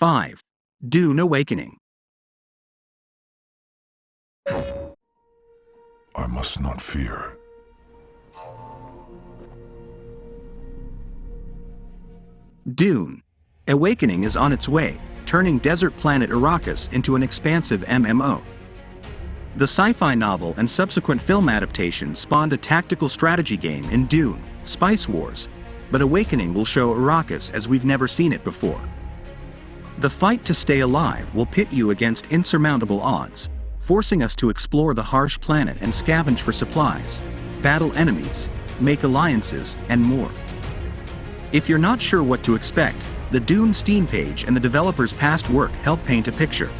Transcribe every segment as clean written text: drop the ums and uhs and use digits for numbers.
5. Dune Awakening. I must not fear. Dune Awakening is on its way, turning desert planet Arrakis into an expansive MMO. The sci-fi novel and subsequent film adaptation spawned a tactical strategy game in Dune, Spice Wars, but Awakening will show Arrakis as we've never seen it before. The fight to stay alive will pit you against insurmountable odds, forcing us to explore the harsh planet and scavenge for supplies, battle enemies, make alliances, and more. If you're not sure what to expect, the Dune Steam page and the developer's past work help paint a picture.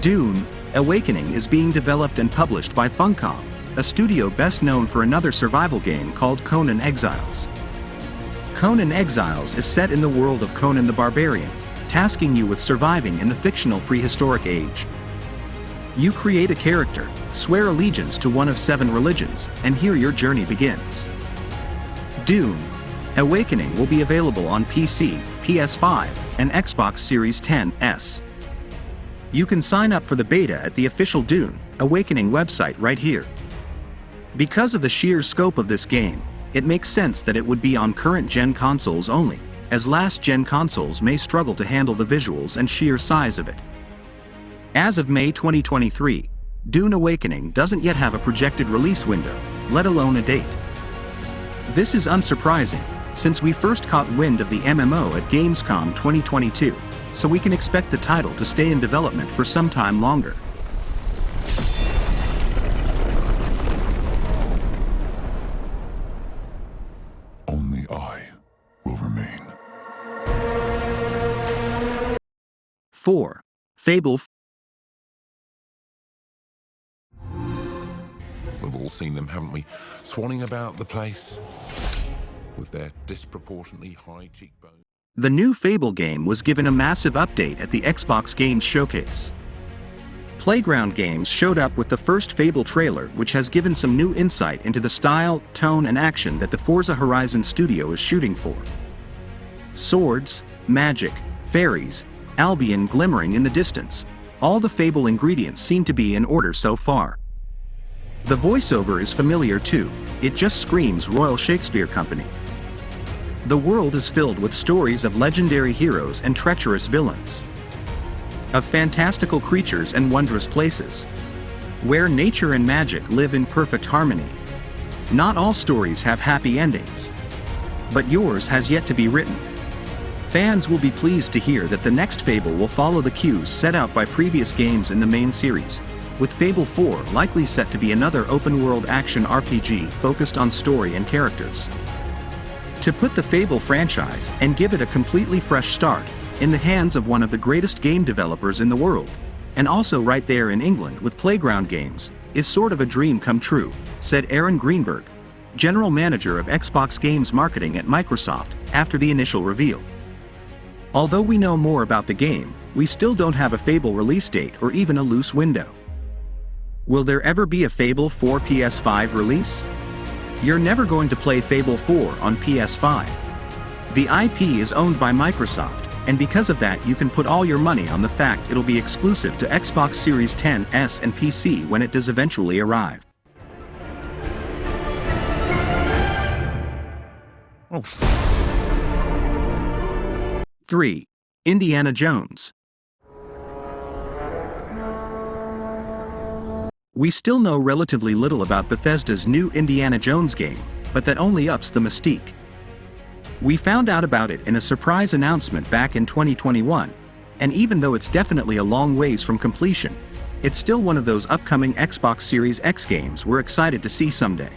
Dune Awakening is being developed and published by Funcom, a studio best known for another survival game called Conan Exiles. Conan Exiles is set in the world of Conan the Barbarian, tasking you with surviving in the fictional prehistoric age. You create a character, swear allegiance to one of 7 religions, and here your journey begins. Dune Awakening will be available on PC, PS5, and Xbox Series X. You can sign up for the beta at the official Dune Awakening website right here. Because of the sheer scope of this game, it makes sense that it would be on current-gen consoles only, as last-gen consoles may struggle to handle the visuals and sheer size of it. As of May 2023, Dune Awakening doesn't yet have a projected release window, let alone a date. This is unsurprising, since we first caught wind of the MMO at Gamescom 2022, so we can expect the title to stay in development for some time longer. Only I will remain. 4. Fable IV. We've all seen them, haven't we? Swanning about the place with their disproportionately high cheekbones. The new Fable game was given a massive update at the Xbox Games Showcase. Playground Games showed up with the first Fable trailer, which has given some new insight into the style, tone, and action that the Forza Horizon studio is shooting for. Swords, magic, fairies, Albion glimmering in the distance, all the Fable ingredients seem to be in order so far. The voiceover is familiar too, it just screams Royal Shakespeare Company. The world is filled with stories of legendary heroes and treacherous villains, of fantastical creatures and wondrous places, where nature and magic live in perfect harmony. Not all stories have happy endings, but yours has yet to be written. Fans will be pleased to hear that the next Fable will follow the cues set out by previous games in the main series, with Fable IV likely set to be another open-world action RPG focused on story and characters. To put the Fable franchise and give it a completely fresh start in the hands of one of the greatest game developers in the world, and also right there in England with Playground Games, is sort of a dream come true, said Aaron Greenberg, general manager of Xbox Games Marketing at Microsoft, after the initial reveal. Although we know more about the game, we still don't have a Fable release date or even a loose window. Will there ever be a Fable IV PS5 release? You're never going to play Fable 4 on PS5. The IP is owned by Microsoft, and because of that you can put all your money on the fact it'll be exclusive to Xbox Series X and PC when it does eventually arrive. Oh. 3. Indiana Jones. We still know relatively little about Bethesda's new Indiana Jones game, but that only ups the mystique. We found out about it in a surprise announcement back in 2021, and even though it's definitely a long ways from completion, it's still one of those upcoming Xbox Series X games we're excited to see someday.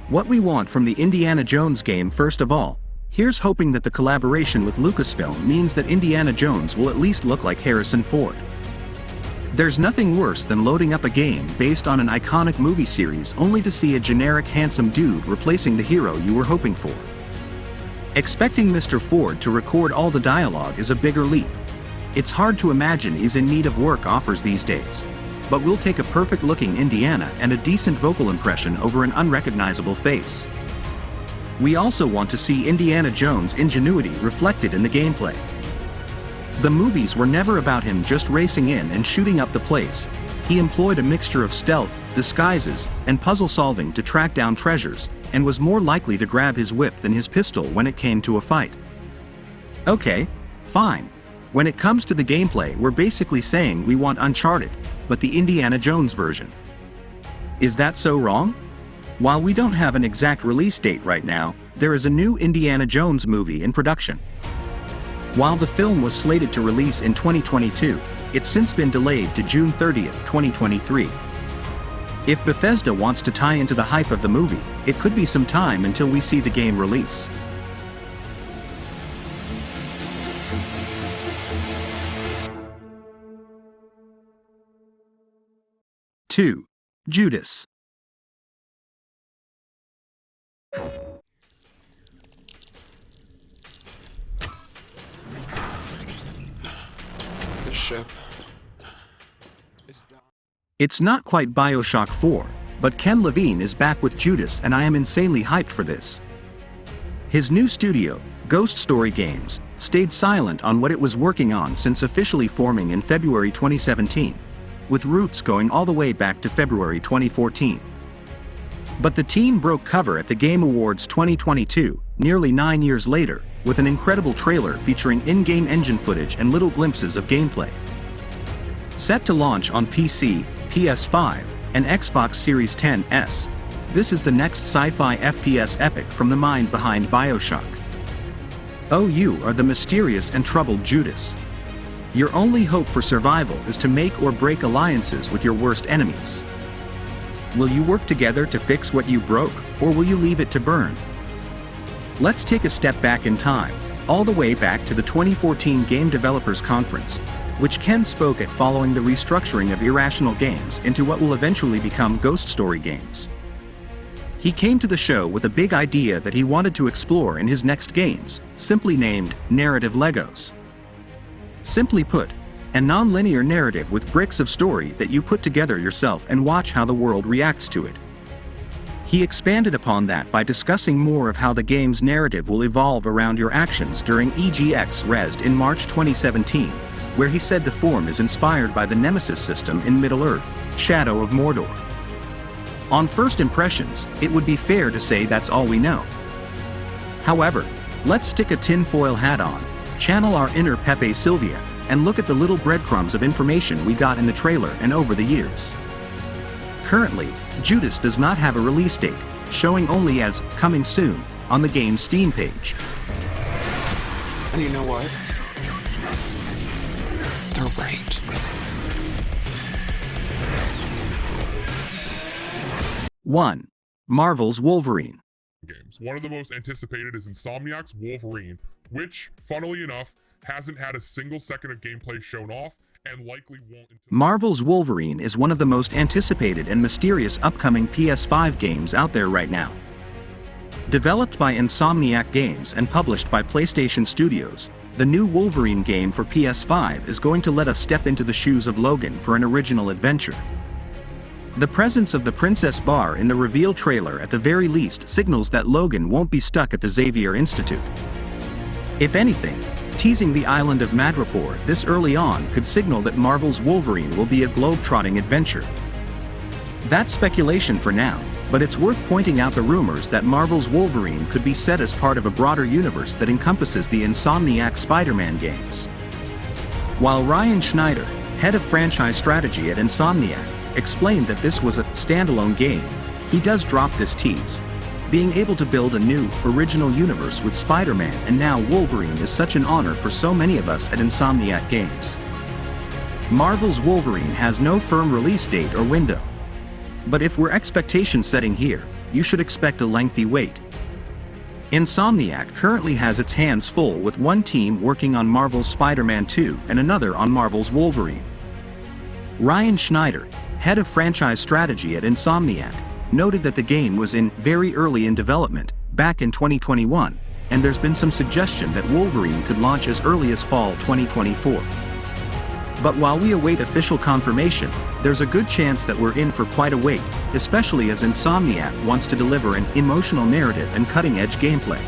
What we want from the Indiana Jones game, first of all, here's hoping that the collaboration with Lucasfilm means that Indiana Jones will at least look like Harrison Ford. There's nothing worse than loading up a game based on an iconic movie series only to see a generic handsome dude replacing the hero you were hoping for. Expecting Mr. Ford to record all the dialogue is a bigger leap. It's hard to imagine he's in need of work offers these days. But we'll take a perfect-looking Indiana and a decent vocal impression over an unrecognizable face. We also want to see Indiana Jones' ingenuity reflected in the gameplay. The movies were never about him just racing in and shooting up the place. He employed a mixture of stealth, disguises, and puzzle solving to track down treasures, and was more likely to grab his whip than his pistol when it came to a fight. Okay, fine. When it comes to the gameplay, we're basically saying we want Uncharted, but the Indiana Jones version. Is that so wrong? While we don't have an exact release date right now, there is a new Indiana Jones movie in production. While the film was slated to release in 2022, it's since been delayed to June 30th, 2023. If Bethesda wants to tie into the hype of the movie, it could be some time until we see the game release. Two, Judas. The ship is down. It's not quite BioShock 4, but Ken Levine is back with Judas and I am insanely hyped for this. His new studio, Ghost Story Games, stayed silent on what it was working on since officially forming in February 2017, with roots going all the way back to February 2014. But the team broke cover at the Game Awards 2022, nearly 9 years later, with an incredible trailer featuring in-game engine footage and little glimpses of gameplay. Set to launch on PC, PS5, and Xbox Series X, this is the next sci-fi FPS epic from the mind behind BioShock. Oh, you are the mysterious and troubled Judas. Your only hope for survival is to make or break alliances with your worst enemies. Will you work together to fix what you broke, or will you leave it to burn? Let's take a step back in time, all the way back to the 2014 Game Developers Conference, which Ken spoke at following the restructuring of Irrational Games into what will eventually become Ghost Story Games. He came to the show with a big idea that he wanted to explore in his next games, simply named Narrative Legos. Simply put, a non-linear narrative with bricks of story that you put together yourself and watch how the world reacts to it. He expanded upon that by discussing more of how the game's narrative will evolve around your actions during EGX Rezzed in March 2017, where he said the form is inspired by the Nemesis system in Middle-earth, Shadow of Mordor. On first impressions, it would be fair to say that's all we know. However, let's stick a tinfoil hat on, channel our inner Pepe Sylvia, and look at the little breadcrumbs of information we got in the trailer and over the years. Currently, Judas does not have a release date, showing only as coming soon on the game's Steam page. And you know what? They're right. 1. Marvel's Wolverine. Games. One of the most anticipated is Insomniac's Wolverine, which, funnily enough, hasn't had a single second of gameplay shown off, and likely won't until... Marvel's Wolverine is one of the most anticipated and mysterious upcoming PS5 games out there right now. Developed by Insomniac Games and published by PlayStation Studios, the new Wolverine game for PS5 is going to let us step into the shoes of Logan for an original adventure. The presence of the Princess Bar in the reveal trailer at the very least signals that Logan won't be stuck at the Xavier Institute. If anything, teasing the island of Madripoor this early on could signal that Marvel's Wolverine will be a globe-trotting adventure. That's speculation for now, but it's worth pointing out the rumors that Marvel's Wolverine could be set as part of a broader universe that encompasses the Insomniac Spider-Man games. While Ryan Schneider, head of franchise strategy at Insomniac, explained that this was a standalone game, he does drop this tease. Being able to build a new, original universe with Spider-Man and now Wolverine is such an honor for so many of us at Insomniac Games. Marvel's Wolverine has no firm release date or window. But if we're expectation setting here, you should expect a lengthy wait. Insomniac currently has its hands full with one team working on Marvel's Spider-Man 2 and another on Marvel's Wolverine. Ryan Schneider, head of franchise strategy at Insomniac, noted that the game was very early in development, back in 2021, and there's been some suggestion that Wolverine could launch as early as fall 2024. But while we await official confirmation, there's a good chance that we're in for quite a wait, especially as Insomniac wants to deliver an emotional narrative and cutting-edge gameplay.